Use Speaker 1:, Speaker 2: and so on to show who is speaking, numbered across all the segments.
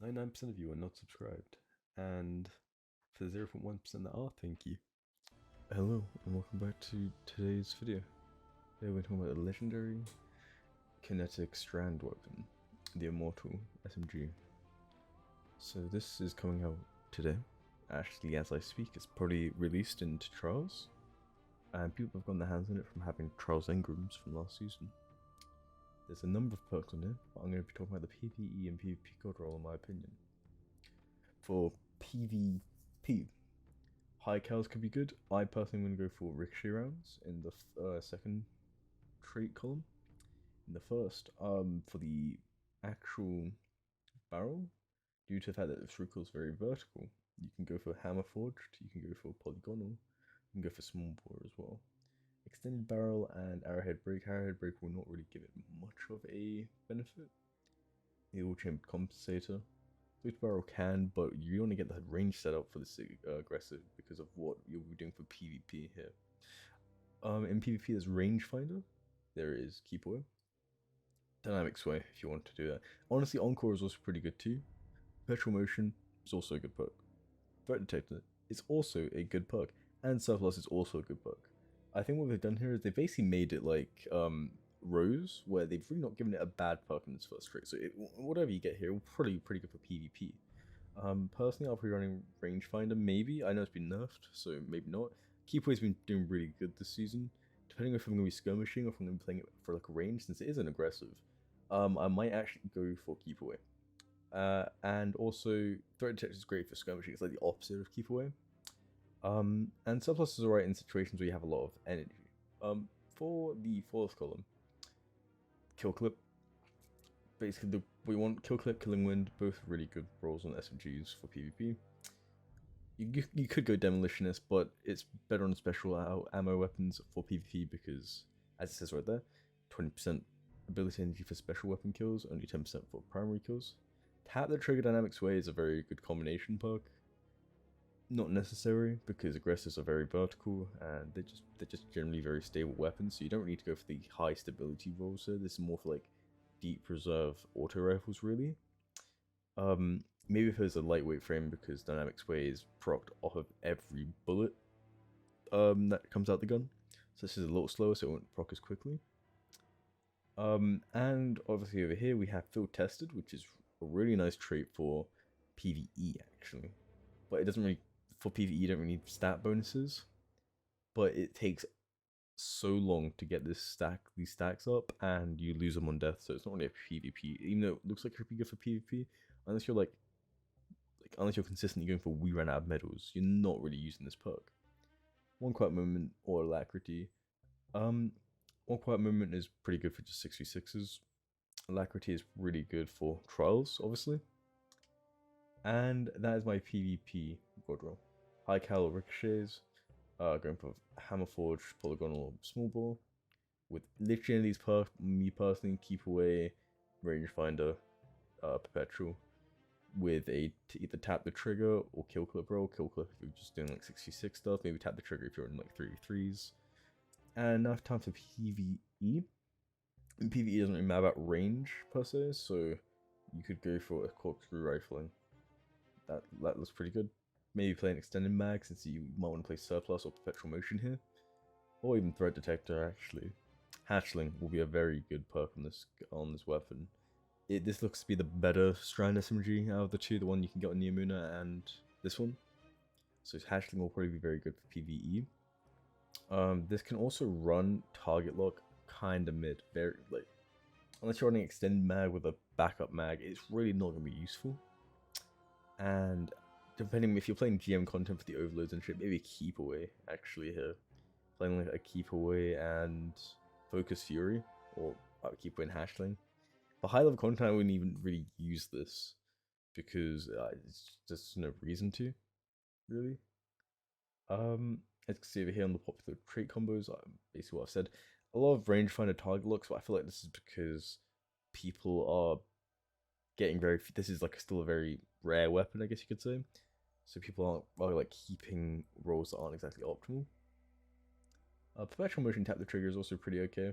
Speaker 1: 99% of you are not subscribed, and for the 0.1% that are, thank you. Hello, and welcome back to today's video. Today we're talking about the legendary kinetic strand weapon, the Immortal SMG. So this is coming out today. Actually, as I speak, it's probably released into trials, and people have gotten their hands on it from having trials engrams from last season. There's a number of perks on here, but I'm going to be talking about the PvE and PvP god roll in my opinion. For PvP, high cows could be good. I personally am going to go for ricochet rounds in the second trait column. In the first, for the actual barrel, due to the fact that this recoil is very vertical, you can go for hammer forged, you can go for polygonal, you can go for small bore as well. Extended barrel and arrowhead break. Arrowhead break will not really give it much of a benefit. The all chambered compensator. Flipped barrel can, but you only get the range set up for this aggressive because of what you'll be doing for PvP here. In PvP, there's rangefinder. There is keep away. Dynamic sway if you want to do that. Honestly, encore is also pretty good too. Perpetual motion is also a good perk. Threat detector is also a good perk, and surplus is also a good perk. I think what they've done here is they basically made it like Rose, where they've really not given it a bad perk in its first trait. So whatever you get here, will probably pretty good for PvP. Personally, I'll be running rangefinder. Maybe I know it's been nerfed, so maybe not. Keepaway's been doing really good this season. Depending if I'm going to be skirmishing or if I'm going to be playing it for like a range, since it is an aggressive, I might actually go for keepaway. And also, threat detector is great for skirmishing. It's like the opposite of keepaway. And surplus is alright in situations where you have a lot of energy. For the fourth column, kill clip. Basically, we want kill clip, killing wind, both really good roles on SMGs for PvP. You could go demolitionist, but it's better on special ammo weapons for PvP because, as it says right there, 20% ability energy for special weapon kills, only 10% for primary kills. Tap the trigger dynamic sway is a very good combination perk. Not necessary because aggressives are very vertical and they're just generally very stable weapons, so you don't need to go for the high stability rolls here. This is more for like deep reserve auto rifles really. Maybe if there's a lightweight frame because dynamic sway is procced off of every bullet that comes out the gun. So this is a little slower, so it won't proc as quickly. And obviously over here we have field tested, which is a really nice trait for PvE actually. But it doesn't really, for PvE you don't really need stat bonuses. But it takes so long to get these stacks up, and you lose them on death, so it's not really a PvP. Even though it looks like it could be good for PvP, unless you're unless you're consistently going for we ran out of medals, you're not really using this perk. One quiet moment or alacrity. One quiet moment is pretty good for just 6v6s. Alacrity is really good for trials, obviously. And that is my PvP god roll. High cal ricochets, going for hammer forge, polygonal, or small bore. With literally these perks, me personally, keep away, rangefinder, perpetual. With either tap the trigger or kill clip roll. Kill clip if you're just doing like 66 stuff. Maybe tap the trigger if you're in like 3v3s. And now time for PvE. And PvE doesn't really matter about range per se, so you could go for a corkscrew rifling. That looks pretty good. Maybe play an extended mag since you might want to play surplus or perpetual motion here. Or even threat detector actually. Hatchling will be a very good perk on this weapon. This looks to be the better strand SMG out of the two, the one you can get on Neomuna and this one. So hatchling will probably be very good for PvE. This can also run target lock kinda mid, very like unless you're running extended mag with a backup mag, it's really not gonna be useful. And depending if you're playing GM content for the overloads and shit, maybe keep away actually here. Playing like a keep away and focus fury, or keep away and hatchling. For high level content I wouldn't even really use this because it's just no reason to, really. As you can see over here on the popular trait combos, basically what I've said. A lot of rangefinder target locks, but I feel like this is because people are getting this is like still a very rare weapon, I guess you could say. So people aren't like keeping rolls that aren't exactly optimal. Perpetual motion tap the trigger is also pretty okay.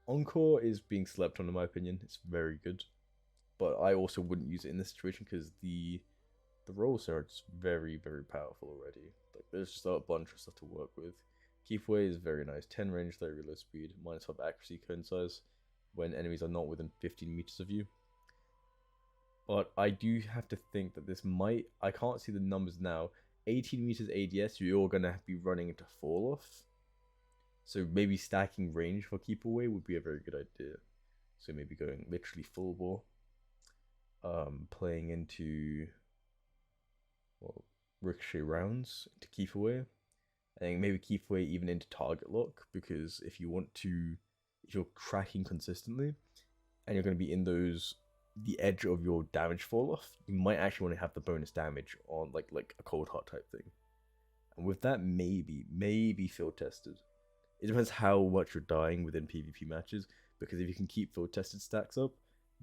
Speaker 1: Encore is being slept on in my opinion. It's very good. but I also wouldn't use it in this situation because the rolls are just very, very powerful already. Like, there's just a bunch of stuff to work with. Keep away is very nice. 10 range, 30 reload speed, -5 accuracy, cone size when enemies are not within 15 meters of you. But I do have to think that this might... I can't see the numbers now. 18 meters ADS, you're going to be running into fall off. So maybe stacking range for keep away would be a very good idea. So maybe going literally full bore. Playing into... well, ricochet rounds to keep away. And maybe keep away even into target lock, because if you're cracking consistently and you're going to be in the edge of your damage fall off, you might actually want to have the bonus damage on like a cold heart type thing. And with that, maybe field tested. It depends how much you're dying within PvP matches, because if you can keep field tested stacks up,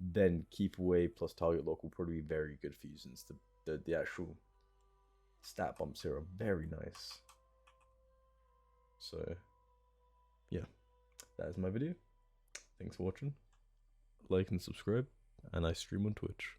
Speaker 1: then keep away plus target lock will probably be very good for you, since the actual stat bumps here are very nice. So yeah, that is my video. Thanks for watching. Like and subscribe, and I stream on Twitch.